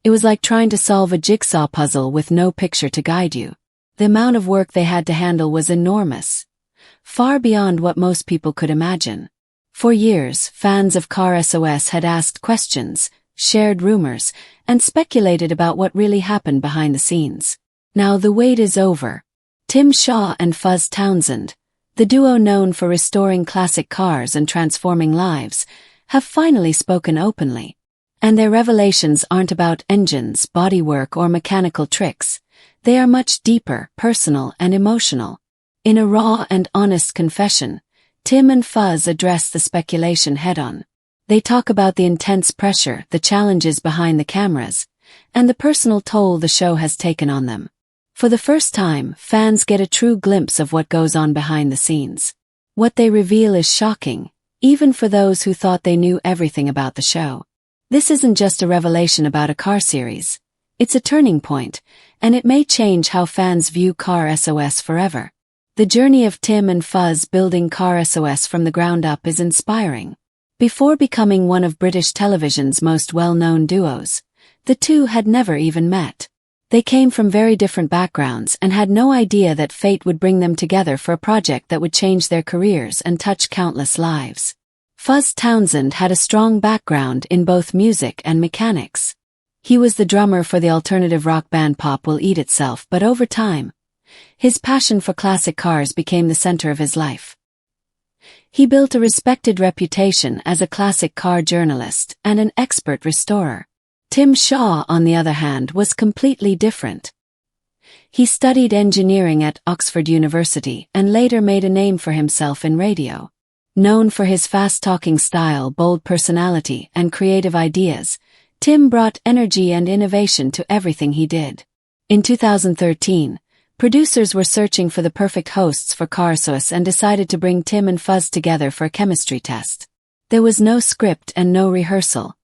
It was like trying to solve a jigsaw puzzle with no picture to guide you. The amount of work they had to handle was enormous, far beyond what most people could imagine. For years, fans of Car S.O.S had asked questions, shared rumors, and speculated about what really happened behind the scenes. Now the wait is over. Tim Shaw and Fuzz Townshend, the duo known for restoring classic cars and transforming lives, have finally spoken openly. And their revelations aren't about engines, bodywork, or mechanical tricks. They are much deeper, personal, and emotional. In a raw and honest confession, Tim and Fuzz address the speculation head-on. They talk about the intense pressure, the challenges behind the cameras, and the personal toll the show has taken on them. For the first time, fans get a true glimpse of what goes on behind the scenes. What they reveal is shocking, even for those who thought they knew everything about the show. This isn't just a revelation about a car series. It's a turning point, and it may change how fans view Car S.O.S forever. The journey of Tim and Fuzz building Car S.O.S from the ground up is inspiring. Before becoming one of British television's most well-known duos, the two had never even met. They came from very different backgrounds and had no idea that fate would bring them together for a project that would change their careers and touch countless lives. Fuzz Townshend had a strong background in both music and mechanics. He was the drummer for the alternative rock band Pop Will Eat Itself, but over time, his passion for classic cars became the center of his life. He built a respected reputation as a classic car journalist and an expert restorer. Tim Shaw, on the other hand, was completely different. He studied engineering at Oxford University and later made a name for himself in radio. Known for his fast-talking style, bold personality, and creative ideas, Tim brought energy and innovation to everything he did. In 2013, producers were searching for the perfect hosts for Car S.O.S and decided to bring Tim and Fuzz together for a chemistry test. There was no script and no rehearsal,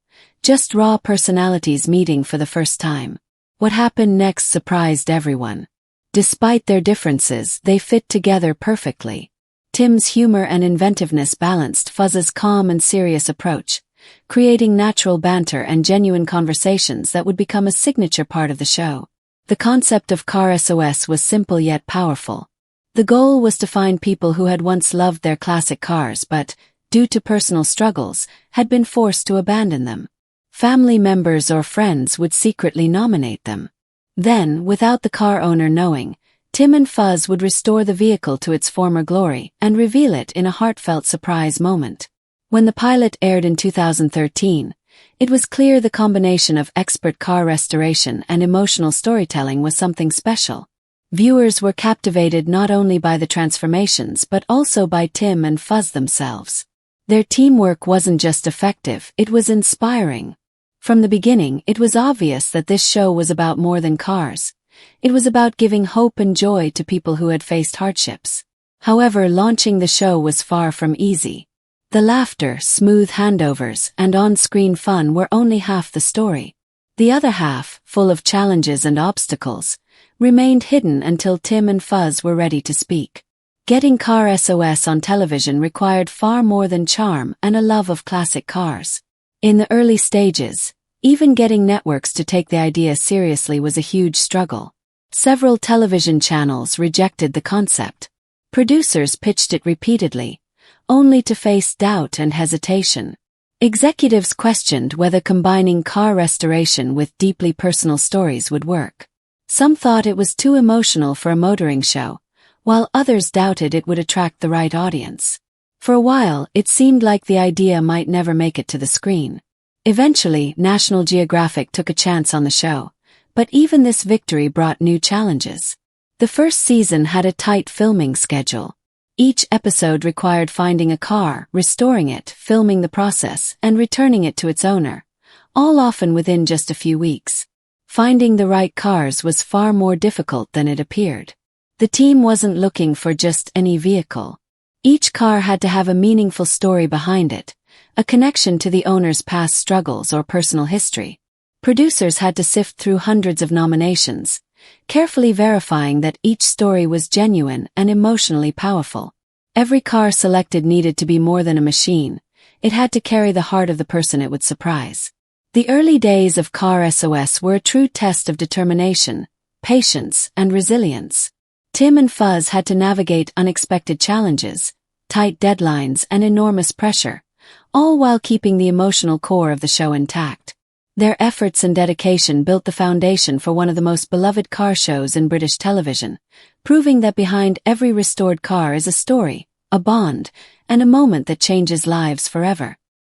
just raw personalities meeting for the first time. What happened next surprised everyone. Despite their differences, they fit together perfectly. Tim's humor and inventiveness balanced Fuzz's calm and serious approach, creating natural banter and genuine conversations that would become a signature part of the show. The concept of Car S.O.S was simple yet powerful. The goal was to find people who had once loved their classic cars but, due to personal struggles, had been forced to abandon them. Family members or friends would secretly nominate them. Then, without the car owner knowing, Tim and Fuzz would restore the vehicle to its former glory and reveal it in a heartfelt surprise moment. When the pilot aired in 2013, it was clear the combination of expert car restoration and emotional storytelling was something special. Viewers were captivated not only by the transformations but also by Tim and Fuzz themselves. Their teamwork wasn't just effective, it was inspiring. From the beginning, it was obvious that this show was about more than cars. It was about giving hope and joy to people who had faced hardships. However, launching the show was far from easy. The laughter, smooth handovers, and on-screen fun were only half the story. The other half, full of challenges and obstacles, remained hidden until Tim and Fuzz were ready to speak. Getting Car S.O.S on television required far more than charm and a love of classic cars. In the early stages, even getting networks to take the idea seriously was a huge struggle. Several television channels rejected the concept. Producers pitched it repeatedly, only to face doubt and hesitation. Executives questioned whether combining car restoration with deeply personal stories would work. Some thought it was too emotional for a motoring show, while others doubted it would attract the right audience. For a while, it seemed like the idea might never make it to the screen. Eventually, National Geographic took a chance on the show, but even this victory brought new challenges. The first season had a tight filming schedule. Each episode required finding a car, restoring it, filming the process, and returning it to its owner, all often within just a few weeks. Finding the right cars was far more difficult than it appeared. The team wasn't looking for just any vehicle. Each car had to have a meaningful story behind it, a connection to the owner's past struggles or personal history. Producers had to sift through hundreds of nominations, carefully verifying that each story was genuine and emotionally powerful. Every car selected needed to be more than a machine. It had to carry the heart of the person it would surprise. The early days of Car S.O.S were a true test of determination, patience, and resilience. Tim and Fuzz had to navigate unexpected challenges, tight deadlines, and enormous pressure, all while keeping the emotional core of the show intact. Their efforts and dedication built the foundation for one of the most beloved car shows in British television, proving that behind every restored car is a story, a bond, and a moment that changes lives forever.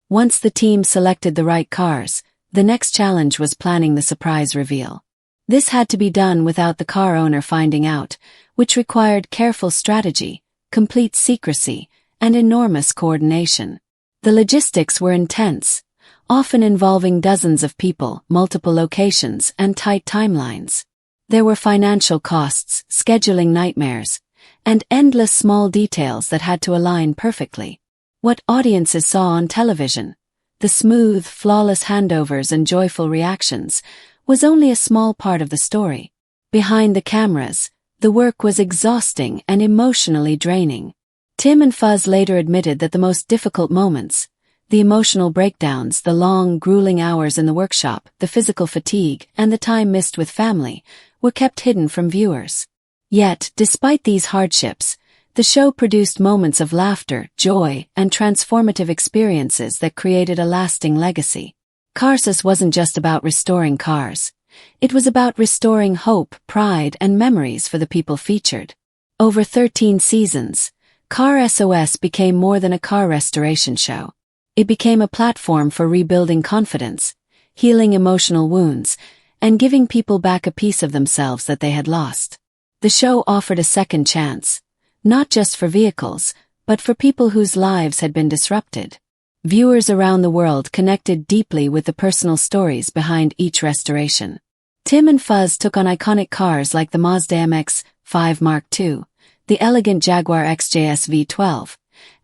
Once the team selected the right cars, the next challenge was planning the surprise reveal. This had to be done without the car owner finding out, which required careful strategy, complete secrecy, and enormous coordination. The logistics were intense, often involving dozens of people, multiple locations, and tight timelines. There were financial costs, scheduling nightmares, and endless small details that had to align perfectly. What audiences saw on television, the smooth, flawless handovers and joyful reactions, was only a small part of the story. Behind the cameras, the work was exhausting and emotionally draining. Tim and Fuzz later admitted that the most difficult moments, the emotional breakdowns, the long, grueling hours in the workshop, the physical fatigue, and the time missed with family, were kept hidden from viewers. Yet, despite these hardships, the show produced moments of laughter, joy, and transformative experiences that created a lasting legacy. Car S.O.S wasn't just about restoring cars. It was about restoring hope, pride, and memories for the people featured. Over 13 seasons, Car S.O.S became more than a car restoration show. It became a platform for rebuilding confidence, healing emotional wounds, and giving people back a piece of themselves that they had lost. The show offered a second chance, not just for vehicles, but for people whose lives had been disrupted. Viewers around the world connected deeply with the personal stories behind each restoration. Tim and Fuzz took on iconic cars like the Mazda MX-5 Mark II, the elegant Jaguar XJS V12,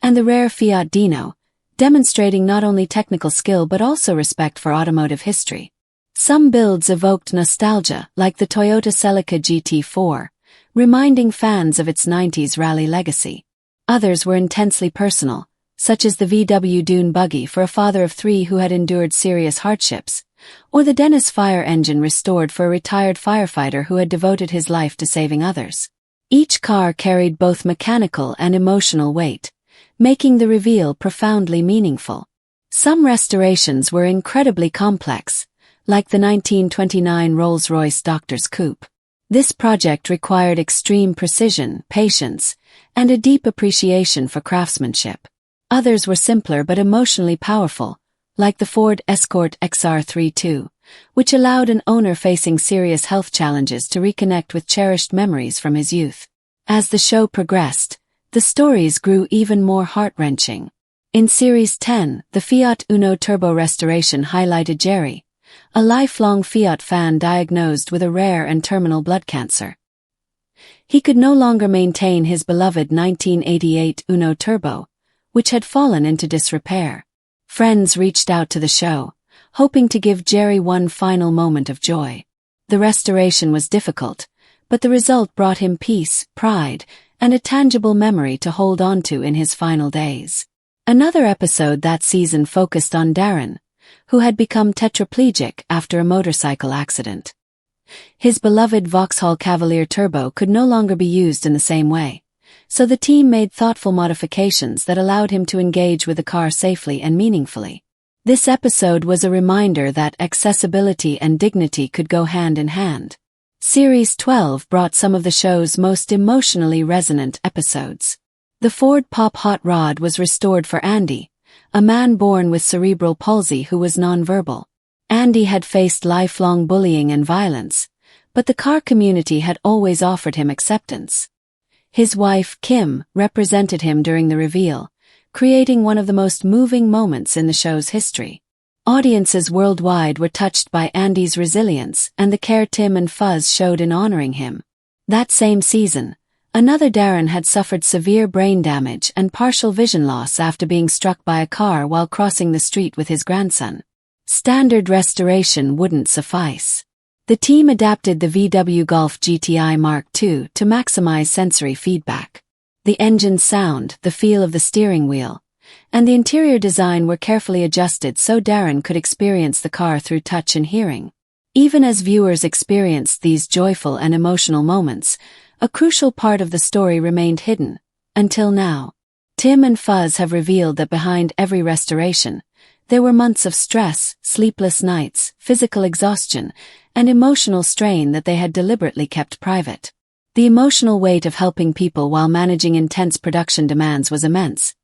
and the rare Fiat Dino, demonstrating not only technical skill but also respect for automotive history. Some builds evoked nostalgia, like the Toyota Celica GT4, reminding fans of its 90s rally legacy. Others were intensely personal, such as the VW Dune buggy for a father of 3 who had endured serious hardships, or the Dennis fire engine restored for a retired firefighter who had devoted his life to saving others. Each car carried both mechanical and emotional weight, making the reveal profoundly meaningful. Some restorations were incredibly complex, like the 1929 Rolls-Royce Doctor's Coupe. This project required extreme precision, patience, and a deep appreciation for craftsmanship. Others were simpler but emotionally powerful, like the Ford Escort XR32, which allowed an owner facing serious health challenges to reconnect with cherished memories from his youth. As the show progressed, the stories grew even more heart-wrenching. In Series 10, the Fiat Uno Turbo restoration highlighted Jerry, a lifelong Fiat fan diagnosed with a rare and terminal blood cancer. He could no longer maintain his beloved 1988 Uno Turbo, which had fallen into disrepair. Friends reached out to the show, hoping to give Jerry one final moment of joy. The restoration was difficult, but the result brought him peace, pride, and a tangible memory to hold on to in his final days. Another episode that season focused on Darren, who had become tetraplegic after a motorcycle accident. His beloved Vauxhall Cavalier Turbo could no longer be used in the same way, so the team made thoughtful modifications that allowed him to engage with the car safely and meaningfully. This episode was a reminder that accessibility and dignity could go hand in hand. Series 12 brought some of the show's most emotionally resonant episodes. The Ford Pop Hot Rod was restored for Andy, a man born with cerebral palsy who was nonverbal. Andy had faced lifelong bullying and violence, but the car community had always offered him acceptance. His wife, Kim, represented him during the reveal, creating one of the most moving moments in the show's history. Audiences worldwide were touched by Andy's resilience and the care Tim and Fuzz showed in honoring him. That same season, another Darren had suffered severe brain damage and partial vision loss after being struck by a car while crossing the street with his grandson. Standard restoration wouldn't suffice. The team adapted the VW Golf GTI Mark II to maximize sensory feedback. The engine's sound, the feel of the steering wheel, and the interior design were carefully adjusted so Darren could experience the car through touch and hearing. Even as viewers experienced these joyful and emotional moments, a crucial part of the story remained hidden, until now. Tim and Fuzz have revealed that behind every restoration, there were months of stress, sleepless nights, physical exhaustion, and emotional strain that they had deliberately kept private. The emotional weight of helping people while managing intense production demands was immense,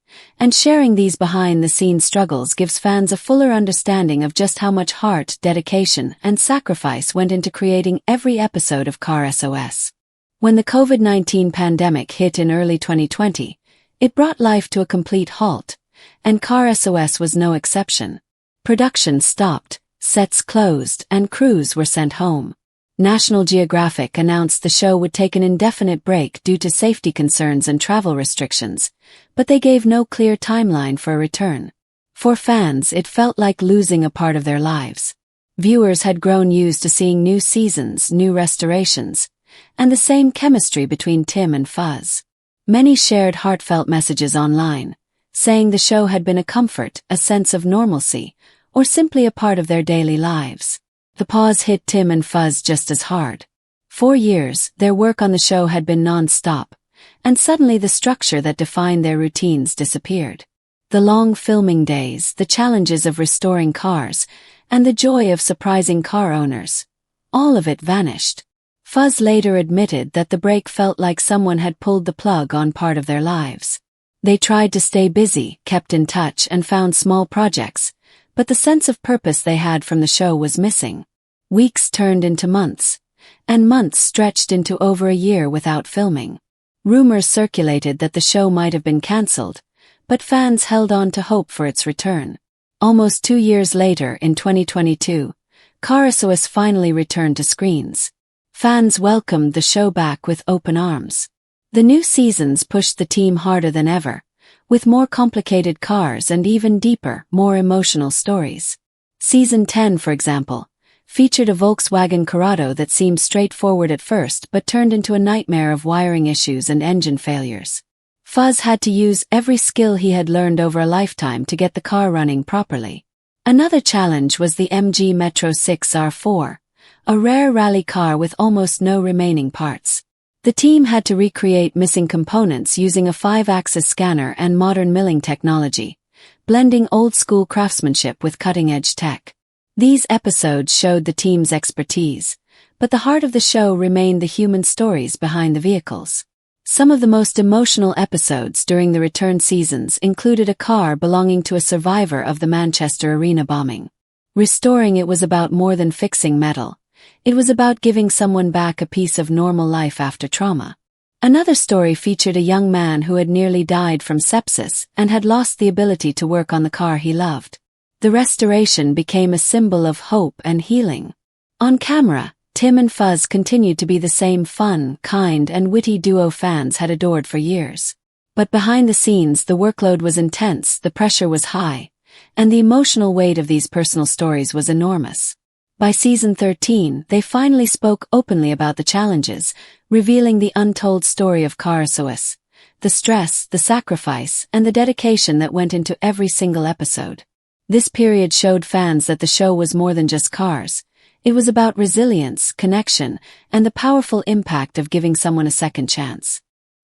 and sharing these behind-the-scenes struggles gives fans a fuller understanding of just how much heart, dedication, and sacrifice went into creating every episode of Car S.O.S. When the COVID-19 pandemic hit in early 2020, it brought life to a complete halt, and Car S.O.S. was no exception. Production stopped, sets closed, and crews were sent home. National Geographic announced the show would take an indefinite break due to safety concerns and travel restrictions, but they gave no clear timeline for a return. For fans, it felt like losing a part of their lives. Viewers had grown used to seeing new seasons, new restorations, and the same chemistry between Tim and Fuzz. Many shared heartfelt messages online, saying the show had been a comfort, a sense of normalcy, or simply a part of their daily lives. The pause hit Tim and Fuzz just as hard. 4 years, their work on the show had been non-stop, and suddenly the structure that defined their routines disappeared. The long filming days, the challenges of restoring cars, and the joy of surprising car owners, all of it vanished. Fuzz later admitted that the break felt like someone had pulled the plug on part of their lives. They tried to stay busy, kept in touch, and found small projects, but the sense of purpose they had from the show was missing. Weeks turned into months, and months stretched into over a year without filming. Rumors circulated that the show might have been cancelled, but fans held on to hope for its return. Almost 2 years later, in 2022, Car S.O.S. finally returned to screens. Fans welcomed the show back with open arms. The new seasons pushed the team harder than ever, with more complicated cars and even deeper, more emotional stories. Season 10, for example, featured a Volkswagen Corrado that seemed straightforward at first but turned into a nightmare of wiring issues and engine failures. Fuzz had to use every skill he had learned over a lifetime to get the car running properly. Another challenge was the MG Metro 6 R4, a rare rally car with almost no remaining parts. The team had to recreate missing components using a 5-axis scanner and modern milling technology, blending old-school craftsmanship with cutting-edge tech. These episodes showed the team's expertise, but the heart of the show remained the human stories behind the vehicles. Some of the most emotional episodes during the return seasons included a car belonging to a survivor of the Manchester Arena bombing. Restoring it was about more than fixing metal. It was about giving someone back a piece of normal life after trauma. Another story featured a young man who had nearly died from sepsis and had lost the ability to work on the car he loved. The restoration became a symbol of hope and healing. On camera, Tim and Fuzz continued to be the same fun, kind, and witty duo fans had adored for years. But behind the scenes, the workload was intense, the pressure was high, and the emotional weight of these personal stories was enormous. By season 13, they finally spoke openly about the challenges, revealing the untold story of Car S.O.S, the stress, the sacrifice, and the dedication that went into every single episode. This period showed fans that the show was more than just cars. It was about resilience, connection, and the powerful impact of giving someone a second chance.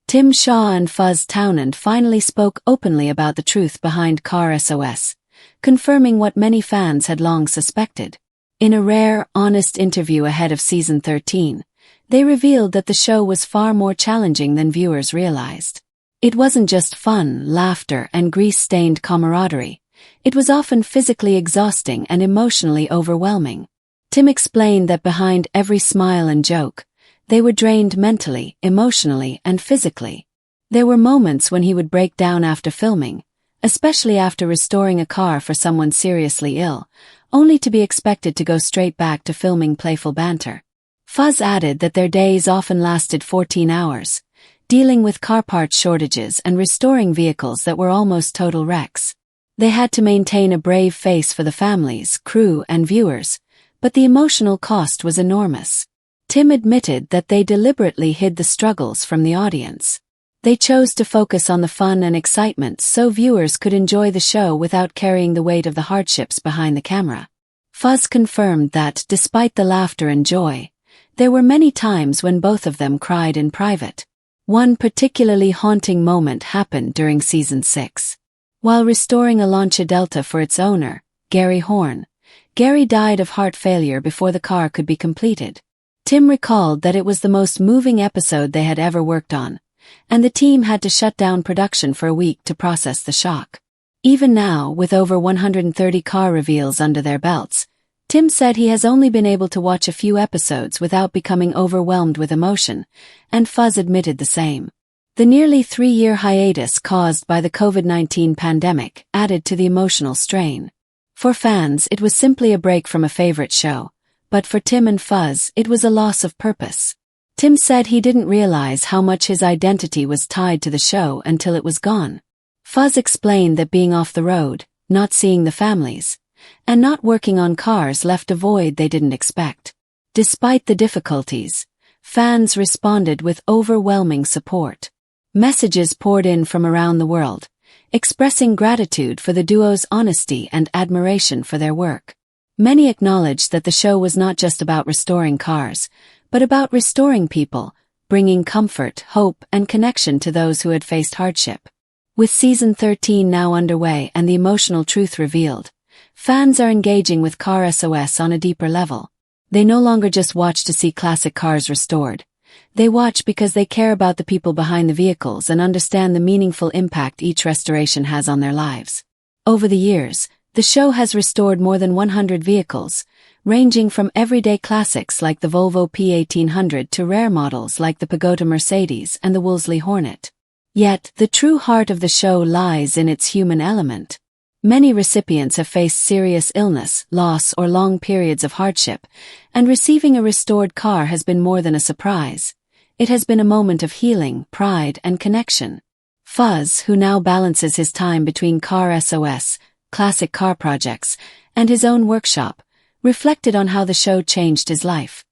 Tim Shaw and Fuzz Townshend finally spoke openly about the truth behind Car S.O.S, confirming what many fans had long suspected. In a rare, honest interview ahead of season 13, they revealed that the show was far more challenging than viewers realized. It wasn't just fun, laughter, and grease-stained camaraderie. It was often physically exhausting and emotionally overwhelming. Tim explained that behind every smile and joke, they were drained mentally, emotionally, and physically. There were moments when he would break down after filming, especially after restoring a car for someone seriously ill, only to be expected to go straight back to filming playful banter. Fuzz added that their days often lasted 14 hours, dealing with car part shortages and restoring vehicles that were almost total wrecks. They had to maintain a brave face for the families, crew, and viewers, but the emotional cost was enormous. Tim admitted that they deliberately hid the struggles from the audience. They chose to focus on the fun and excitement so viewers could enjoy the show without carrying the weight of the hardships behind the camera. Fuzz confirmed that, despite the laughter and joy, there were many times when both of them cried in private. One particularly haunting moment happened during Season 6. While restoring a Lancia Delta for its owner, Gary Horn, Gary died of heart failure before the car could be completed. Tim recalled that it was the most moving episode they had ever worked on, and the team had to shut down production for a week to process the shock. Even now, with over 130 car reveals under their belts, Tim said he has only been able to watch a few episodes without becoming overwhelmed with emotion, and Fuzz admitted the same. The nearly 3-year hiatus caused by the COVID-19 pandemic added to the emotional strain. For fans, it was simply a break from a favorite show, but for Tim and Fuzz, it was a loss of purpose. Tim said he didn't realize how much his identity was tied to the show until it was gone. Fuzz explained that being off the road, not seeing the families, and not working on cars left a void they didn't expect. Despite the difficulties, fans responded with overwhelming support. Messages poured in from around the world, expressing gratitude for the duo's honesty and admiration for their work. Many acknowledged that the show was not just about restoring cars, but about restoring people, bringing comfort, hope, and connection to those who had faced hardship. With Season 13 now underway and the emotional truth revealed, fans are engaging with Car S.O.S on a deeper level. They no longer just watch to see classic cars restored. They watch because they care about the people behind the vehicles and understand the meaningful impact each restoration has on their lives. Over the years, the show has restored more than 100 vehicles, ranging from everyday classics like the Volvo P1800 to rare models like the Pagoda Mercedes and the Wolseley Hornet. Yet, the true heart of the show lies in its human element. Many recipients have faced serious illness, loss, or long periods of hardship, and receiving a restored car has been more than a surprise. It has been a moment of healing, pride, and connection. Fuzz, who now balances his time between Car S.O.S, classic car projects, and his own workshop, reflected on how the show changed his life.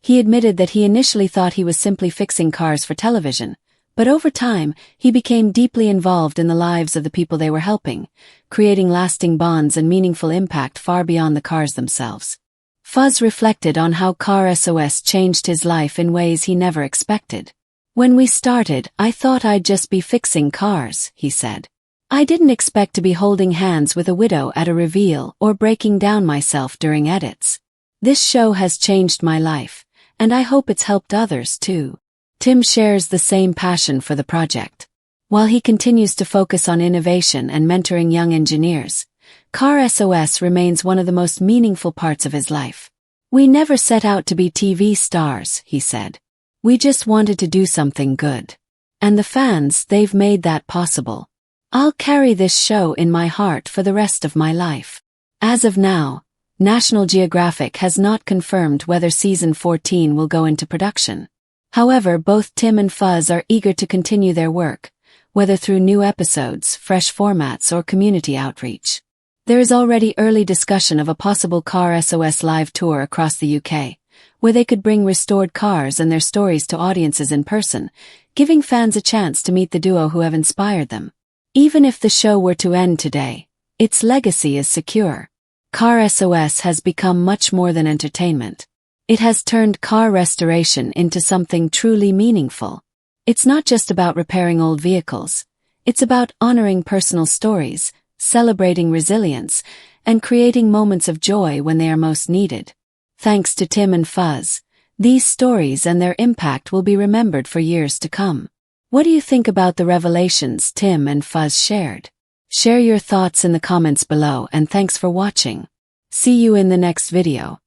He admitted that he initially thought he was simply fixing cars for television, but over time, he became deeply involved in the lives of the people they were helping, creating lasting bonds and meaningful impact far beyond the cars themselves. Fuzz reflected on how Car S.O.S changed his life in ways he never expected. "When we started, I thought I'd just be fixing cars," he said. "I didn't expect to be holding hands with a widow at a reveal or breaking down myself during edits. This show has changed my life, and I hope it's helped others too." Tim shares the same passion for the project. While he continues to focus on innovation and mentoring young engineers, Car S.O.S remains one of the most meaningful parts of his life. "We never set out to be TV stars," he said. "We just wanted to do something good. And the fans, they've made that possible. I'll carry this show in my heart for the rest of my life." As of now, National Geographic has not confirmed whether Season 14 will go into production. However, both Tim and Fuzz are eager to continue their work, whether through new episodes, fresh formats, or community outreach. There is already early discussion of a possible Car S.O.S live tour across the UK, where they could bring restored cars and their stories to audiences in person, giving fans a chance to meet the duo who have inspired them. Even if the show were to end today, its legacy is secure. Car S.O.S has become much more than entertainment. It has turned car restoration into something truly meaningful. It's not just about repairing old vehicles. It's about honoring personal stories, celebrating resilience, and creating moments of joy when they are most needed. Thanks to Tim and Fuzz, these stories and their impact will be remembered for years to come. What do you think about the revelations Tim and Fuzz shared? Share your thoughts in the comments below, and thanks for watching. See you in the next video.